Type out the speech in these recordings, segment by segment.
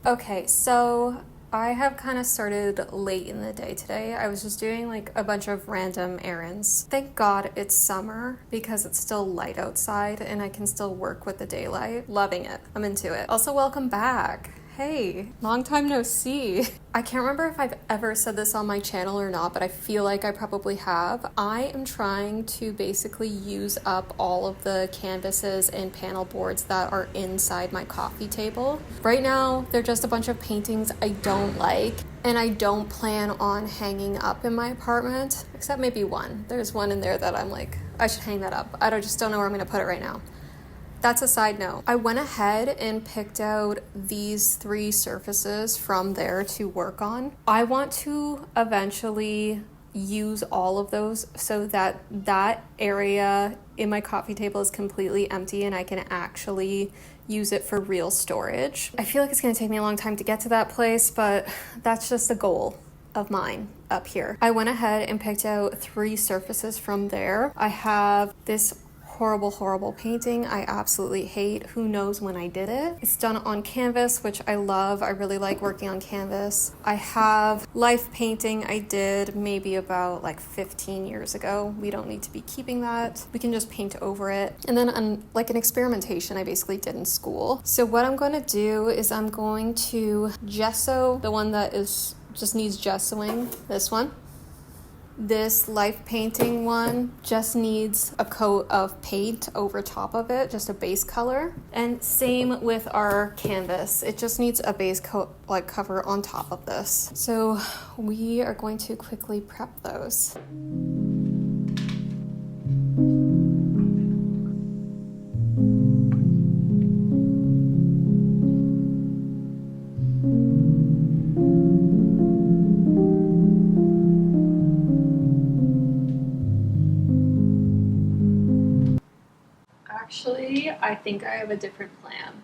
Okay, so I have kind of started late in the day today. I was just doing like a bunch of random errands. Thank God it's summer because it's still light outside and I can still work with the daylight. Loving it. I'm into it. Also, welcome back. Hey, long time no see. I can't remember if I've ever said this on my channel or not, but I feel like I probably have. I am trying to basically use up all of the canvases and panel boards that are inside my coffee table. Right now, they're just a bunch of paintings I don't like, and I don't plan on hanging up in my apartment, except maybe one. There's one in there that I'm like, I should hang that up. Just don't know where I'm gonna put it right now. That's a side note. I went ahead and picked out these 3 surfaces from there to work on. I want to eventually use all of those so that that area in my coffee table is completely empty and I can actually use it for real storage. I feel like it's gonna take me a long time to get to that place, but that's just a goal of mine up here. I went ahead and picked out 3 surfaces from there. I have this horrible painting I absolutely hate. Who knows when I did it? It's done on canvas, which I love. I really like working on canvas. I have life painting I did maybe about like 15 years ago. We don't need to be keeping that. We can just paint over it. And then like an experimentation I basically did in school. So what I'm going to do is I'm going to gesso the one that just needs gessoing, this one. This life painting one just needs a coat of paint over top of it, just a base color. And same with our canvas. It just needs a base coat, like cover on top of this. So we are going to quickly prep those. Actually, I think I have a different plan.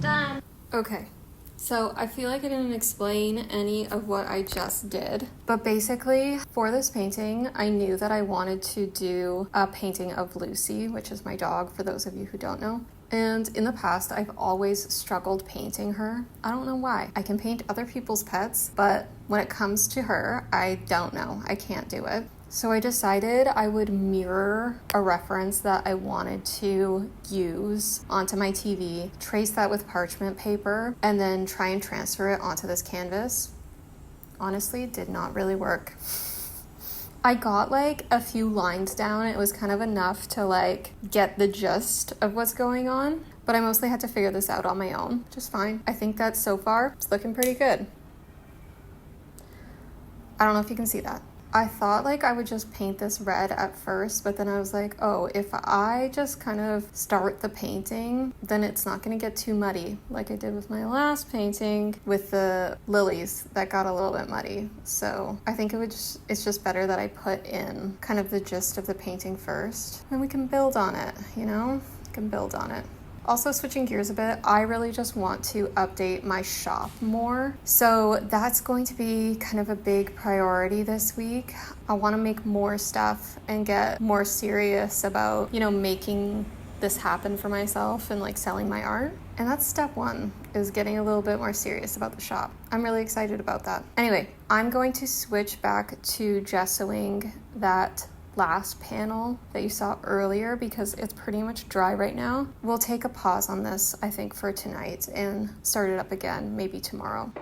Done. Okay. So I feel like I didn't explain any of what I just did, but basically for this painting, I knew that I wanted to do a painting of Lucy, which is my dog, for those of you who don't know. And in the past, I've always struggled painting her. I don't know why. I can paint other people's pets, but when it comes to her, I don't know. I can't do it. So I decided I would mirror a reference that I wanted to use onto my TV, trace that with parchment paper, and then try and transfer it onto this canvas. Honestly, it did not really work. I got like a few lines down. It was kind of enough to like get the gist of what's going on, but I mostly had to figure this out on my own, which is fine. I think that so far it's looking pretty good. I don't know if you can see that. I thought like I would just paint this red at first, but then I was like, oh, if I just kind of start the painting, then it's not going to get too muddy like I did with my last painting with the lilies that got a little bit muddy. So I think it's just better that I put in kind of the gist of the painting first, and we can build on it, you know? We can build on it. Also, switching gears a bit, I really just want to update my shop more. So that's going to be kind of a big priority this week. I want to make more stuff and get more serious about, making this happen for myself and like selling my art. And that's step 1, is getting a little bit more serious about the shop. I'm really excited about that. Anyway, I'm going to switch back to gessoing that last panel that you saw earlier because it's pretty much dry right now. We'll take a pause on this, I think, for tonight and start it up again maybe tomorrow.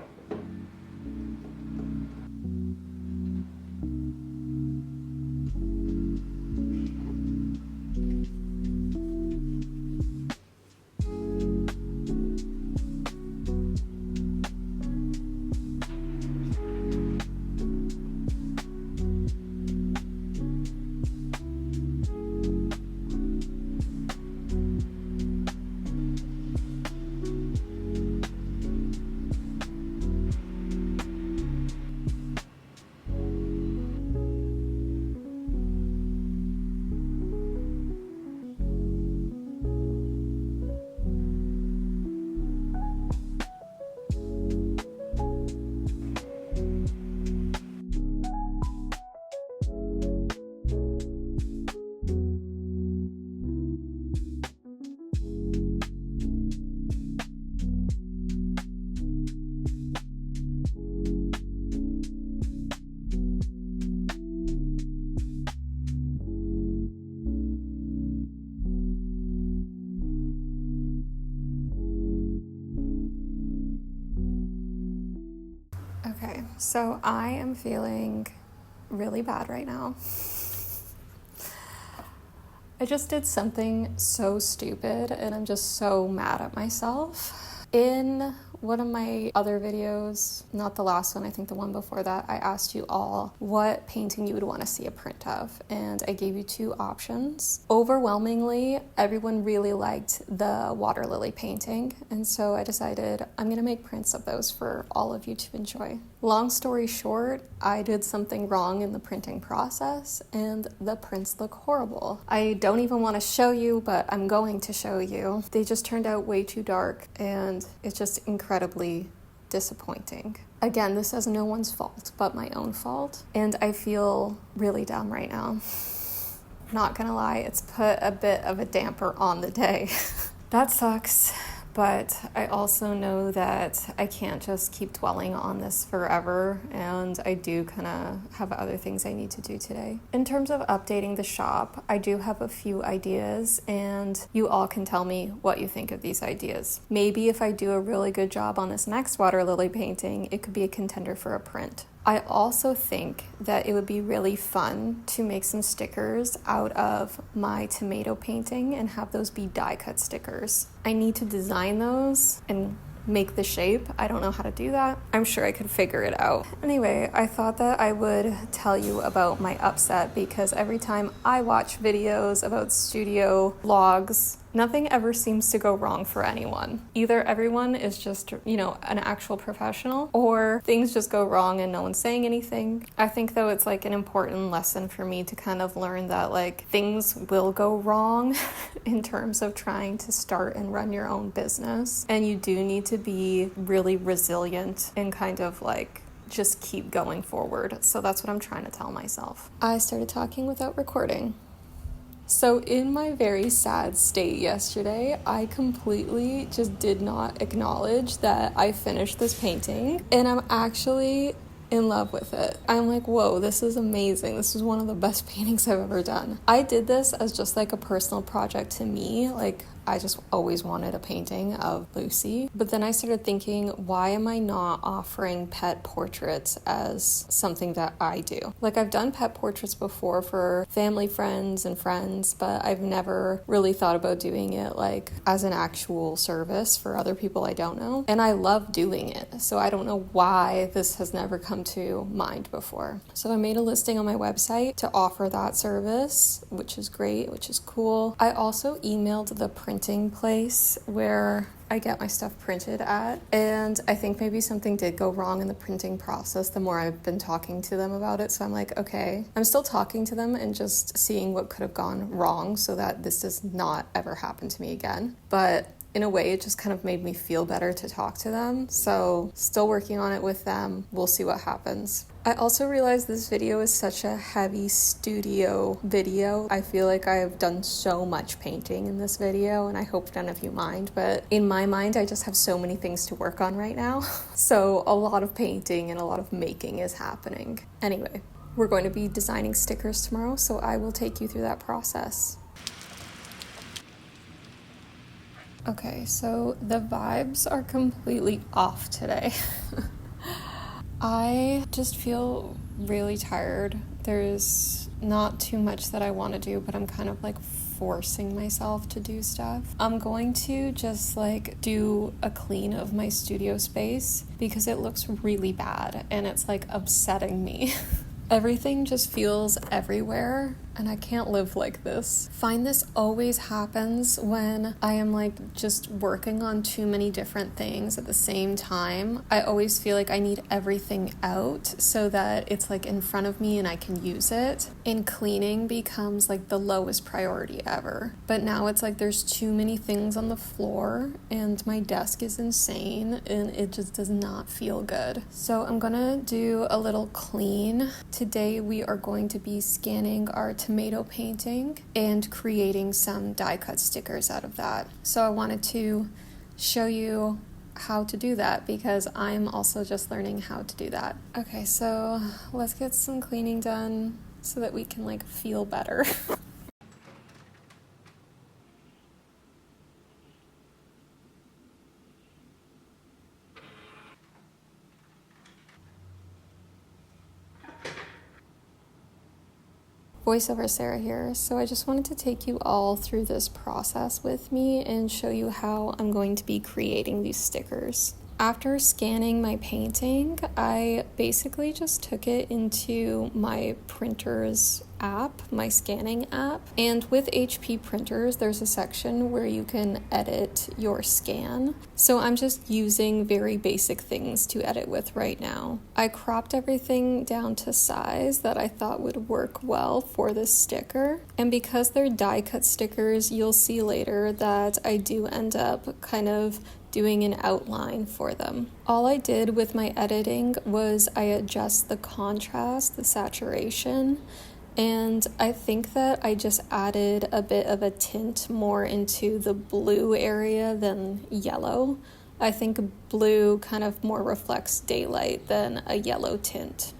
So I am feeling really bad right now. I just did something so stupid and I'm just so mad at myself. In one of my other videos, not the last one, I think the one before that, I asked you all what painting you would want to see a print of, and I gave you two options. Overwhelmingly, everyone really liked the water lily painting, and so I decided I'm going to make prints of those for all of you to enjoy. Long story short, I did something wrong in the printing process, and the prints look horrible. I don't even want to show you, but I'm going to show you. They just turned out way too dark, and it's just incredibly disappointing. Again, this is no one's fault but my own fault, and I feel really dumb right now. Not gonna lie, it's put a bit of a damper on the day. That sucks, but I also know that I can't just keep dwelling on this forever, and I do kind of have other things I need to do today. In terms of updating the shop, I do have a few ideas, and you all can tell me what you think of these ideas. Maybe if I do a really good job on this next water lily painting, it could be a contender for a print. I also think that it would be really fun to make some stickers out of my tomato painting and have those be die cut stickers. I need to design those and make the shape. I don't know how to do that. I'm sure I could figure it out. Anyway, I thought that I would tell you about my upset because every time I watch videos about studio vlogs, nothing ever seems to go wrong for anyone. Either everyone is just, an actual professional, or things just go wrong and no one's saying anything. I think though it's like an important lesson for me to kind of learn that like things will go wrong in terms of trying to start and run your own business. And you do need to be really resilient and kind of like just keep going forward. So that's what I'm trying to tell myself. I started talking without recording. So in my very sad state yesterday, I completely just did not acknowledge that I finished this painting, and I'm actually in love with it. I'm like, whoa, this is amazing. This is one of the best paintings I've ever done. I did this as just like a personal project to me. Like, I just always wanted a painting of Lucy. But then I started thinking, why am I not offering pet portraits as something that I do? Like, I've done pet portraits before for family, friends, but I've never really thought about doing it like as an actual service for other people I don't know. And I love doing it. So I don't know why this has never come to mind before. So I made a listing on my website to offer that service, which is great, which is cool. I also emailed the printing place where I get my stuff printed at, and I think maybe something did go wrong in the printing process the more I've been talking to them about it. So I'm like, okay, I'm still talking to them and just seeing what could have gone wrong so that this does not ever happen to me again. But in a way, it just kind of made me feel better to talk to them. So still working on it with them. We'll see what happens. I also realized this video is such a heavy studio video. I feel like I've done so much painting in this video, and I hope none of you mind, but in my mind, I just have so many things to work on right now. So a lot of painting and a lot of making is happening. Anyway, we're going to be designing stickers tomorrow, so I will take you through that process. Okay, so the vibes are completely off today. I just feel really tired. There's not too much that I want to do, but I'm kind of like forcing myself to do stuff. I'm going to just like do a clean of my studio space because it looks really bad and it's like upsetting me. Everything just feels everywhere, and I can't live like this. Find this always happens when I am like just working on too many different things at the same time. I always feel like I need everything out so that it's like in front of me and I can use it. And cleaning becomes like the lowest priority ever. But now it's like there's too many things on the floor and my desk is insane and it just does not feel good. So I'm gonna do a little clean. Today we are going to be scanning our tomato painting and creating some die cut stickers out of that. So I wanted to show you how to do that because I'm also just learning how to do that. Okay, so let's get some cleaning done so that we can like feel better. Voiceover Sarah here. So I just wanted to take you all through this process with me and show you how I'm going to be creating these stickers. After scanning my painting, I basically just took it into my printer's app, my scanning app. And with HP printers, there's a section where you can edit your scan. So I'm just using very basic things to edit with right now. I cropped everything down to size that I thought would work well for this sticker. And because they're die cut stickers, you'll see later that I do end up kind of doing an outline for them. All I did with my editing was I adjust the contrast, the saturation, and I think that I just added a bit of a tint more into the blue area than yellow. I think blue kind of more reflects daylight than a yellow tint.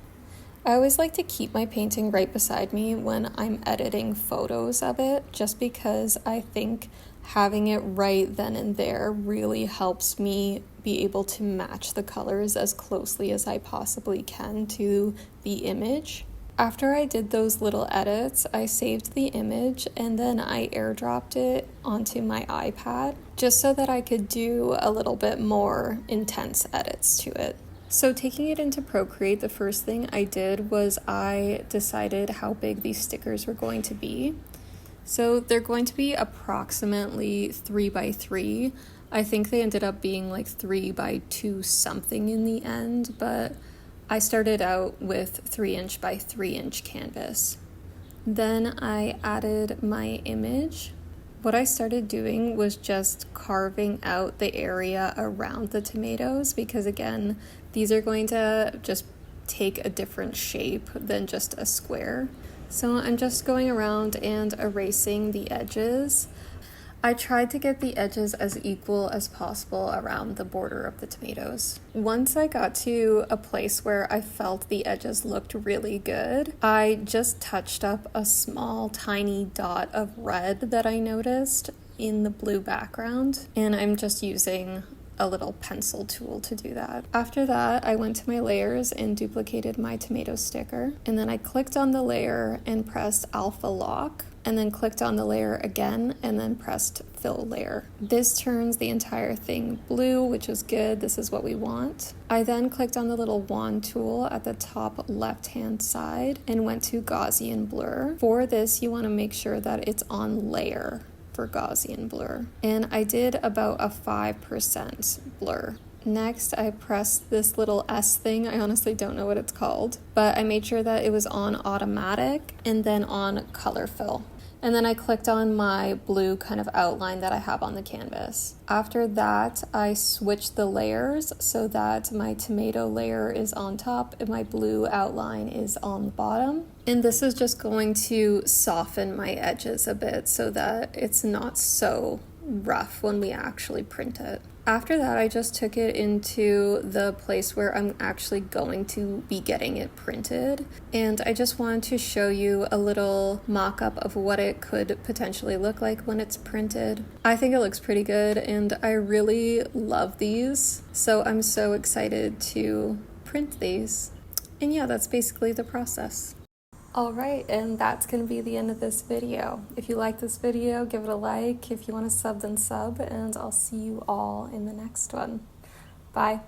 I always like to keep my painting right beside me when I'm editing photos of it, just because I think having it right then and there really helps me be able to match the colors as closely as I possibly can to the image. After I did those little edits, I saved the image and then I airdropped it onto my iPad just so that I could do a little bit more intense edits to it. So taking it into Procreate, the first thing I did was I decided how big these stickers were going to be. So they're going to be approximately 3 by 3. I think they ended up being like 3 by 2 something in the end, but I started out with 3" by 3" canvas. Then I added my image. What I started doing was just carving out the area around the tomatoes because, again, these are going to just take a different shape than just a square. So I'm just going around and erasing the edges. I tried to get the edges as equal as possible around the border of the tomatoes. Once I got to a place where I felt the edges looked really good, I just touched up a small tiny dot of red that I noticed in the blue background, and I'm just using a little pencil tool to do that. After that, I went to my layers and duplicated my tomato sticker, and then I clicked on the layer and pressed Alpha Lock, and then clicked on the layer again and then pressed Fill Layer. This turns the entire thing blue, which is good. This is what we want. I then clicked on the little wand tool at the top left-hand side and went to Gaussian Blur. For this, you want to make sure that it's on layer for Gaussian blur. And I did about a 5% blur. Next, I pressed this little S thing. I honestly don't know what it's called, but I made sure that it was on automatic and then on color fill. And then I clicked on my blue kind of outline that I have on the canvas. After that, I switched the layers so that my tomato layer is on top and my blue outline is on the bottom. And this is just going to soften my edges a bit so that it's not so rough when we actually print it. After that, I just took it into the place where I'm actually going to be getting it printed. And I just wanted to show you a little mock-up of what it could potentially look like when it's printed. I think it looks pretty good and I really love these. So I'm so excited to print these. And yeah, that's basically the process. Alright, and that's going to be the end of this video. If you like this video, give it a like. If you want to sub, then sub, and I'll see you all in the next one. Bye.